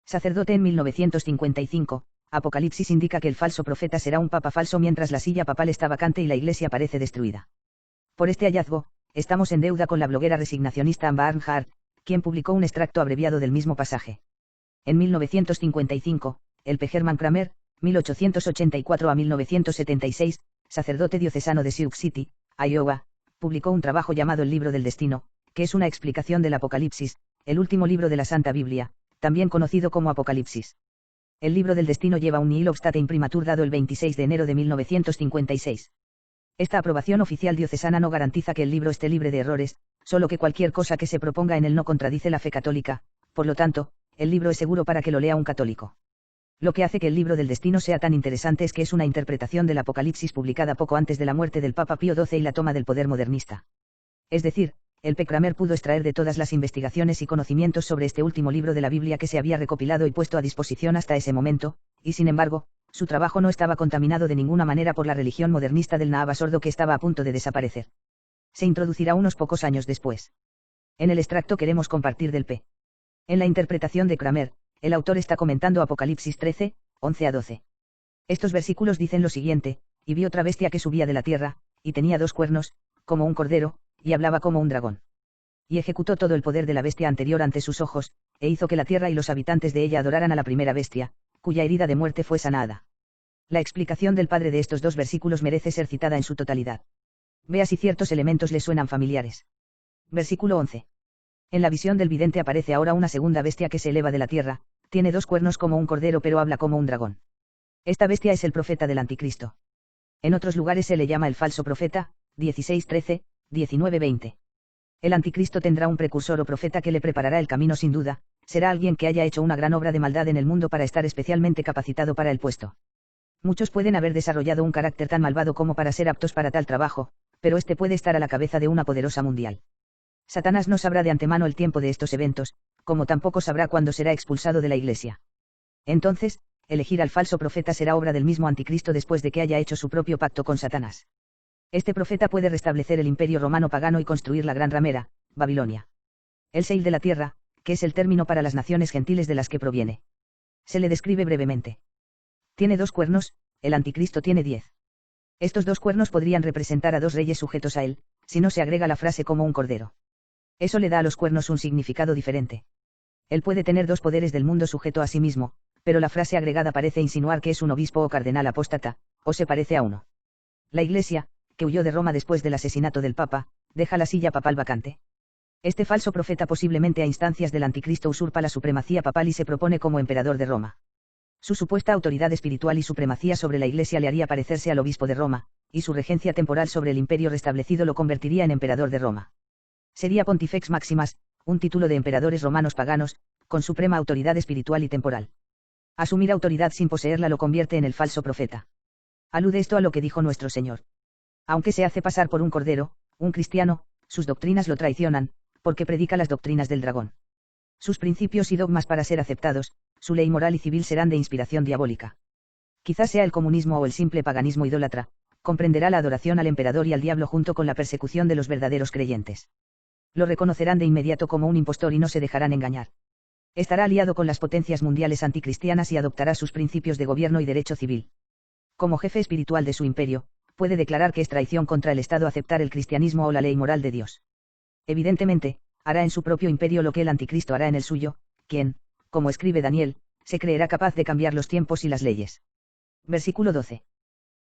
Sacerdote en 1955, Apocalipsis indica que el falso profeta será un papa falso mientras la silla papal está vacante y la iglesia parece destruida. Por este hallazgo, estamos en deuda con la bloguera resignacionista Amba Arnhart, quien publicó un extracto abreviado del mismo pasaje. En 1955, el P. Herman Kramer, 1884 a 1976, sacerdote diocesano de Sioux City, Iowa, publicó un trabajo llamado El Libro del Destino, que es una explicación del Apocalipsis, el último libro de la Santa Biblia, también conocido como Apocalipsis. El Libro del Destino lleva un nihil obstate imprimatur dado el 26 de enero de 1956. Esta aprobación oficial diocesana no garantiza que el libro esté libre de errores, solo que cualquier cosa que se proponga en él no contradice la fe católica, por lo tanto, el libro es seguro para que lo lea un católico. Lo que hace que el Libro del Destino sea tan interesante es que es una interpretación del Apocalipsis publicada poco antes de la muerte del Papa Pío XII y la toma del poder modernista. Es decir, el P. Kramer pudo extraer de todas las investigaciones y conocimientos sobre este último libro de la Biblia que se había recopilado y puesto a disposición hasta ese momento, y sin embargo, su trabajo no estaba contaminado de ninguna manera por la religión modernista del Nahaba sordo que estaba a punto de desaparecer. Se introducirá unos pocos años después. En el extracto queremos compartir del P. En la interpretación de Kramer, el autor está comentando Apocalipsis 13, 11 a 12. Estos versículos dicen lo siguiente: y vi otra bestia que subía de la tierra, y tenía 2 cuernos, como un cordero, y hablaba como un dragón. Y ejecutó todo el poder de la bestia anterior ante sus ojos, e hizo que la tierra y los habitantes de ella adoraran a la primera bestia, cuya herida de muerte fue sanada. La explicación del padre de estos 2 versículos merece ser citada en su totalidad. Vea si ciertos elementos le suenan familiares. Versículo 11. En la visión del vidente aparece ahora una segunda bestia que se eleva de la tierra, tiene 2 cuernos como un cordero pero habla como un dragón. Esta bestia es el profeta del anticristo. En otros lugares se le llama el falso profeta, 16:13, 19:20. El anticristo tendrá un precursor o profeta que le preparará el camino sin duda, será alguien que haya hecho una gran obra de maldad en el mundo para estar especialmente capacitado para el puesto. Muchos pueden haber desarrollado un carácter tan malvado como para ser aptos para tal trabajo, pero este puede estar a la cabeza de una poderosa mundial. Satanás no sabrá de antemano el tiempo de estos eventos, como tampoco sabrá cuándo será expulsado de la iglesia. Entonces, elegir al falso profeta será obra del mismo anticristo después de que haya hecho su propio pacto con Satanás. Este profeta puede restablecer el imperio romano pagano y construir la gran ramera, Babilonia. El Seil de la tierra, que es el término para las naciones gentiles de las que proviene. Se le describe brevemente. Tiene 2 cuernos, el anticristo tiene 10. Estos 2 cuernos podrían representar a 2 reyes sujetos a él, si no se agrega la frase como un cordero. Eso le da a los cuernos un significado diferente. Él puede tener 2 poderes del mundo sujeto a sí mismo, pero la frase agregada parece insinuar que es un obispo o cardenal apóstata, o se parece a uno. La Iglesia, que huyó de Roma después del asesinato del Papa, deja la silla papal vacante. Este falso profeta posiblemente a instancias del anticristo usurpa la supremacía papal y se propone como emperador de Roma. Su supuesta autoridad espiritual y supremacía sobre la Iglesia le haría parecerse al obispo de Roma, y su regencia temporal sobre el imperio restablecido lo convertiría en emperador de Roma. Sería Pontifex Maximus, un título de emperadores romanos paganos, con suprema autoridad espiritual y temporal. Asumir autoridad sin poseerla lo convierte en el falso profeta. Alude esto a lo que dijo nuestro Señor. Aunque se hace pasar por un cordero, un cristiano, sus doctrinas lo traicionan, porque predica las doctrinas del dragón. Sus principios y dogmas para ser aceptados, su ley moral y civil serán de inspiración diabólica. Quizás sea el comunismo o el simple paganismo idólatra, comprenderá la adoración al emperador y al diablo junto con la persecución de los verdaderos creyentes. Lo reconocerán de inmediato como un impostor y no se dejarán engañar. Estará aliado con las potencias mundiales anticristianas y adoptará sus principios de gobierno y derecho civil. Como jefe espiritual de su imperio, puede declarar que es traición contra el Estado aceptar el cristianismo o la ley moral de Dios. Evidentemente, hará en su propio imperio lo que el anticristo hará en el suyo, quien, como escribe Daniel, se creerá capaz de cambiar los tiempos y las leyes. Versículo 12.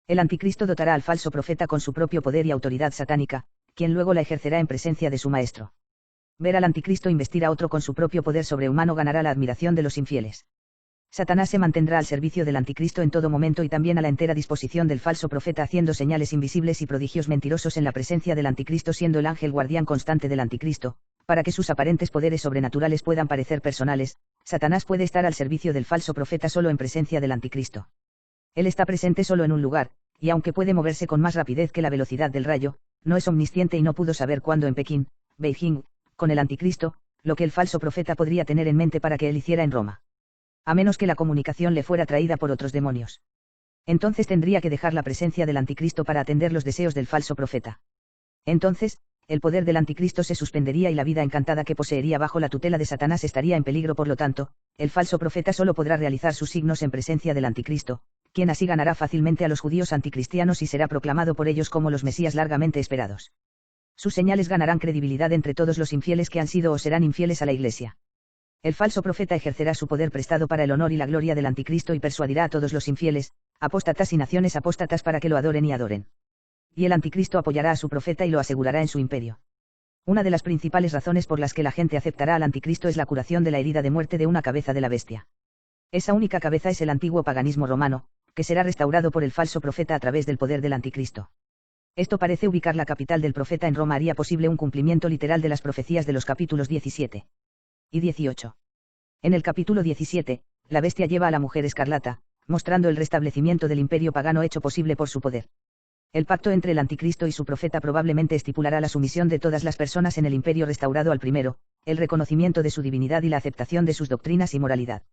El anticristo dotará al falso profeta con su propio poder y autoridad satánica, quien luego la ejercerá en presencia de su maestro. Ver al anticristo investir a otro con su propio poder sobrehumano ganará la admiración de los infieles. Satanás se mantendrá al servicio del anticristo en todo momento y también a la entera disposición del falso profeta haciendo señales invisibles y prodigios mentirosos en la presencia del anticristo siendo el ángel guardián constante del anticristo, para que sus aparentes poderes sobrenaturales puedan parecer personales. Satanás puede estar al servicio del falso profeta solo en presencia del anticristo. Él está presente solo en un lugar, y aunque puede moverse con más rapidez que la velocidad del rayo, no es omnisciente y no pudo saber cuándo en Pekín, Beijing, con el anticristo, lo que el falso profeta podría tener en mente para que él hiciera en Roma. A menos que la comunicación le fuera traída por otros demonios. Entonces tendría que dejar la presencia del anticristo para atender los deseos del falso profeta. Entonces, el poder del anticristo se suspendería y la vida encantada que poseería bajo la tutela de Satanás estaría en peligro. Por lo tanto, el falso profeta solo podrá realizar sus signos en presencia del anticristo, quien así ganará fácilmente a los judíos anticristianos y será proclamado por ellos como los mesías largamente esperados. Sus señales ganarán credibilidad entre todos los infieles que han sido o serán infieles a la Iglesia. El falso profeta ejercerá su poder prestado para el honor y la gloria del anticristo y persuadirá a todos los infieles, apóstatas y naciones apóstatas para que lo adoren y adoren. Y el anticristo apoyará a su profeta y lo asegurará en su imperio. Una de las principales razones por las que la gente aceptará al anticristo es la curación de la herida de muerte de una cabeza de la bestia. Esa única cabeza es el antiguo paganismo romano, que será restaurado por el falso profeta a través del poder del anticristo. Esto parece ubicar la capital del profeta en Roma, haría posible un cumplimiento literal de las profecías de los capítulos 17 y 18. En el capítulo 17, la bestia lleva a la mujer escarlata, mostrando el restablecimiento del imperio pagano hecho posible por su poder. El pacto entre el anticristo y su profeta probablemente estipulará la sumisión de todas las personas en el imperio restaurado al primero, el reconocimiento de su divinidad y la aceptación de sus doctrinas y moralidad.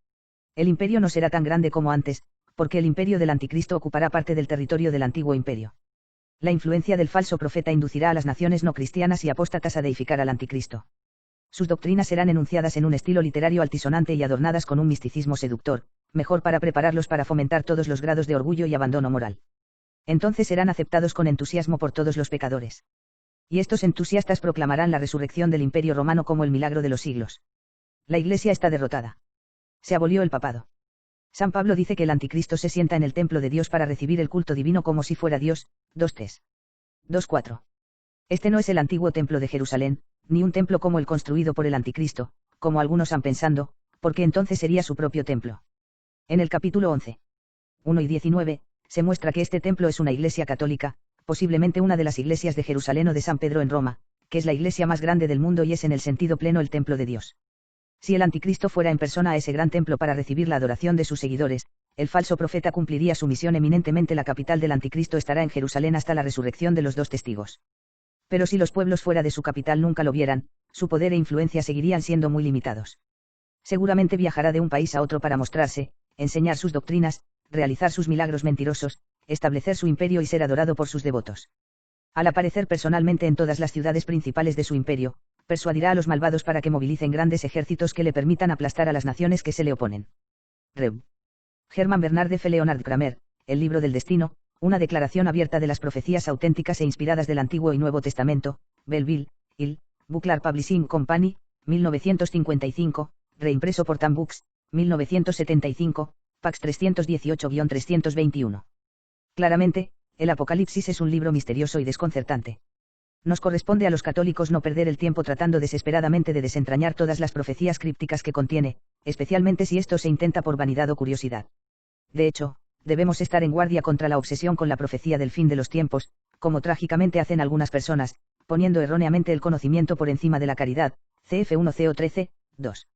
El imperio no será tan grande como antes, porque el imperio del anticristo ocupará parte del territorio del antiguo imperio. La influencia del falso profeta inducirá a las naciones no cristianas y apóstatas a deificar al anticristo. Sus doctrinas serán enunciadas en un estilo literario altisonante y adornadas con un misticismo seductor, mejor para prepararlos para fomentar todos los grados de orgullo y abandono moral. Entonces serán aceptados con entusiasmo por todos los pecadores. Y estos entusiastas proclamarán la resurrección del Imperio Romano como el milagro de los siglos. La Iglesia está derrotada. Se abolió el papado. San Pablo dice que el anticristo se sienta en el templo de Dios para recibir el culto divino como si fuera Dios, 2 2:4. Este no es el antiguo templo de Jerusalén, ni un templo como el construido por el anticristo, como algunos han pensado, porque entonces sería su propio templo. En el capítulo 11, 1 y 19, se muestra que este templo es una iglesia católica, posiblemente una de las iglesias de Jerusalén o de San Pedro en Roma, que es la iglesia más grande del mundo y es en el sentido pleno el templo de Dios. Si el anticristo fuera en persona a ese gran templo para recibir la adoración de sus seguidores, el falso profeta cumpliría su misión eminentemente. La capital del anticristo estará en Jerusalén hasta la resurrección de los dos testigos. Pero si los pueblos fuera de su capital nunca lo vieran, su poder e influencia seguirían siendo muy limitados. Seguramente viajará de un país a otro para mostrarse, enseñar sus doctrinas, realizar sus milagros mentirosos, establecer su imperio y ser adorado por sus devotos. Al aparecer personalmente en todas las ciudades principales de su imperio, persuadirá a los malvados para que movilicen grandes ejércitos que le permitan aplastar a las naciones que se le oponen. Rev. Hermann Bernard F. Leonard Kramer, El libro del destino, una declaración abierta de las profecías auténticas e inspiradas del Antiguo y Nuevo Testamento, Belleville, Hill, Bucklar Publishing Company, 1955, reimpreso por Tam Books, 1975, Pax 318-321. Claramente, el Apocalipsis es un libro misterioso y desconcertante. Nos corresponde a los católicos no perder el tiempo tratando desesperadamente de desentrañar todas las profecías crípticas que contiene, especialmente si esto se intenta por vanidad o curiosidad. De hecho, debemos estar en guardia contra la obsesión con la profecía del fin de los tiempos, como trágicamente hacen algunas personas, poniendo erróneamente el conocimiento por encima de la caridad, cf. 1 Co 13, 2.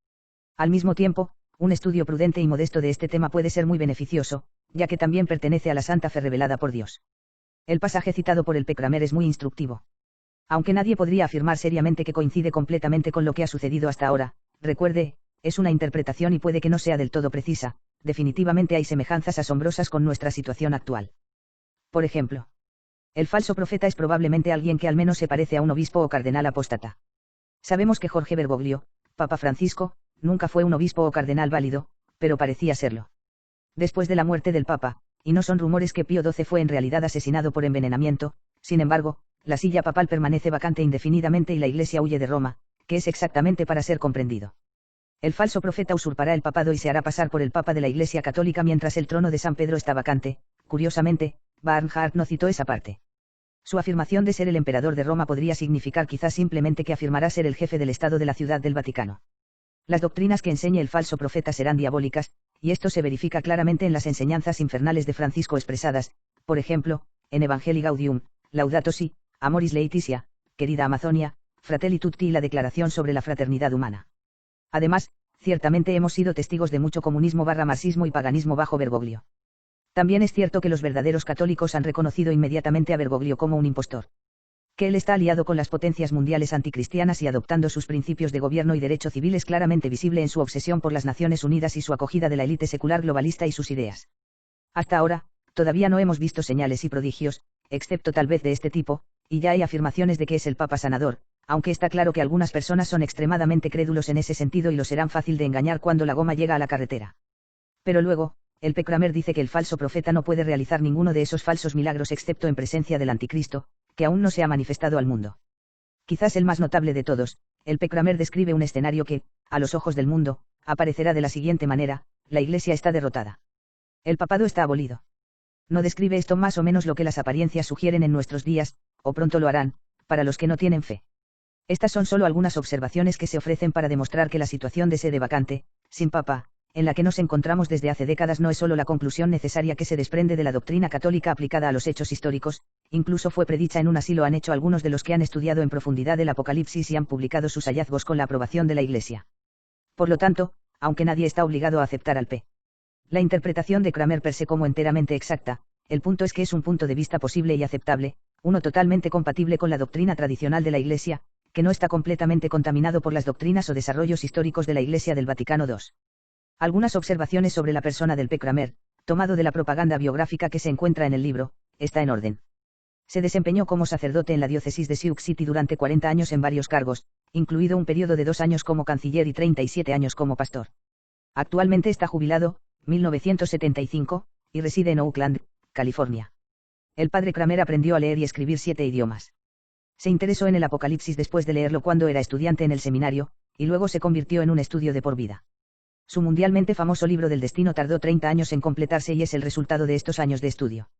Al mismo tiempo, un estudio prudente y modesto de este tema puede ser muy beneficioso, ya que también pertenece a la santa fe revelada por Dios. El pasaje citado por el P. Kramer es muy instructivo. Aunque nadie podría afirmar seriamente que coincide completamente con lo que ha sucedido hasta ahora, recuerde, es una interpretación y puede que no sea del todo precisa, definitivamente hay semejanzas asombrosas con nuestra situación actual. Por ejemplo, el falso profeta es probablemente alguien que al menos se parece a un obispo o cardenal apóstata. Sabemos que Jorge Bergoglio, Papa Francisco, nunca fue un obispo o cardenal válido, pero parecía serlo. Después de la muerte del Papa, y no son rumores que Pío XII fue en realidad asesinado por envenenamiento, sin embargo, la silla papal permanece vacante indefinidamente y la Iglesia huye de Roma, que es exactamente para ser comprendido. El falso profeta usurpará el papado y se hará pasar por el Papa de la Iglesia Católica mientras el trono de San Pedro está vacante. Curiosamente, Barnhart no citó esa parte. Su afirmación de ser el emperador de Roma podría significar quizás simplemente que afirmará ser el jefe del Estado de la Ciudad del Vaticano. Las doctrinas que enseñe el falso profeta serán diabólicas, y esto se verifica claramente en las enseñanzas infernales de Francisco expresadas, por ejemplo, en Evangelii Gaudium, Laudato Si, Amoris Laetitia, Querida Amazonia, Fratelli Tutti y la Declaración sobre la Fraternidad Humana. Además, ciertamente hemos sido testigos de mucho comunismo/marxismo y paganismo bajo Bergoglio. También es cierto que los verdaderos católicos han reconocido inmediatamente a Bergoglio como un impostor. Que él está aliado con las potencias mundiales anticristianas y adoptando sus principios de gobierno y derecho civil es claramente visible en su obsesión por las Naciones Unidas y su acogida de la élite secular globalista y sus ideas. Hasta ahora, todavía no hemos visto señales y prodigios, excepto tal vez de este tipo, y ya hay afirmaciones de que es el Papa sanador, aunque está claro que algunas personas son extremadamente crédulos en ese sentido y lo serán fácil de engañar cuando la goma llega a la carretera. Pero luego, el P. Kramer dice que el falso profeta no puede realizar ninguno de esos falsos milagros excepto en presencia del anticristo, que aún no se ha manifestado al mundo. Quizás el más notable de todos, el P. Kramer describe un escenario que, a los ojos del mundo, aparecerá de la siguiente manera: la Iglesia está derrotada. El papado está abolido. No describe esto más o menos lo que las apariencias sugieren en nuestros días, o pronto lo harán, para los que no tienen fe. Estas son solo algunas observaciones que se ofrecen para demostrar que la situación de sede vacante, sin papa, en la que nos encontramos desde hace décadas no es solo la conclusión necesaria que se desprende de la doctrina católica aplicada a los hechos históricos, incluso fue predicha en un asilo han hecho algunos de los que han estudiado en profundidad el Apocalipsis y han publicado sus hallazgos con la aprobación de la Iglesia. Por lo tanto, aunque nadie está obligado a aceptar al P. La interpretación de Kramer per se como enteramente exacta, el punto es que es un punto de vista posible y aceptable, uno totalmente compatible con la doctrina tradicional de la Iglesia, que no está completamente contaminado por las doctrinas o desarrollos históricos de la Iglesia del Vaticano II. Algunas observaciones sobre la persona del P. Kramer, tomado de la propaganda biográfica que se encuentra en el libro, está en orden. Se desempeñó como sacerdote en la diócesis de Sioux City durante 40 años en varios cargos, incluido un periodo de 2 años como canciller y 37 años como pastor. Actualmente está jubilado, 1975, y reside en Oakland, California. El padre Kramer aprendió a leer y escribir 7 idiomas. Se interesó en el Apocalipsis después de leerlo cuando era estudiante en el seminario, y luego se convirtió en un estudio de por vida. Su mundialmente famoso libro del destino tardó 30 años en completarse y es el resultado de estos años de estudio.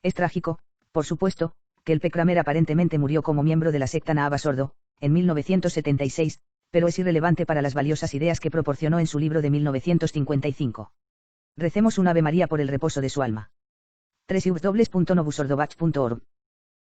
Es trágico, por supuesto, que el P. Kramer aparentemente murió como miembro de la secta Nahaba Sordo, en 1976, pero es irrelevante para las valiosas ideas que proporcionó en su libro de 1955. Recemos un Ave María por el reposo de su alma. www.novusordovach.org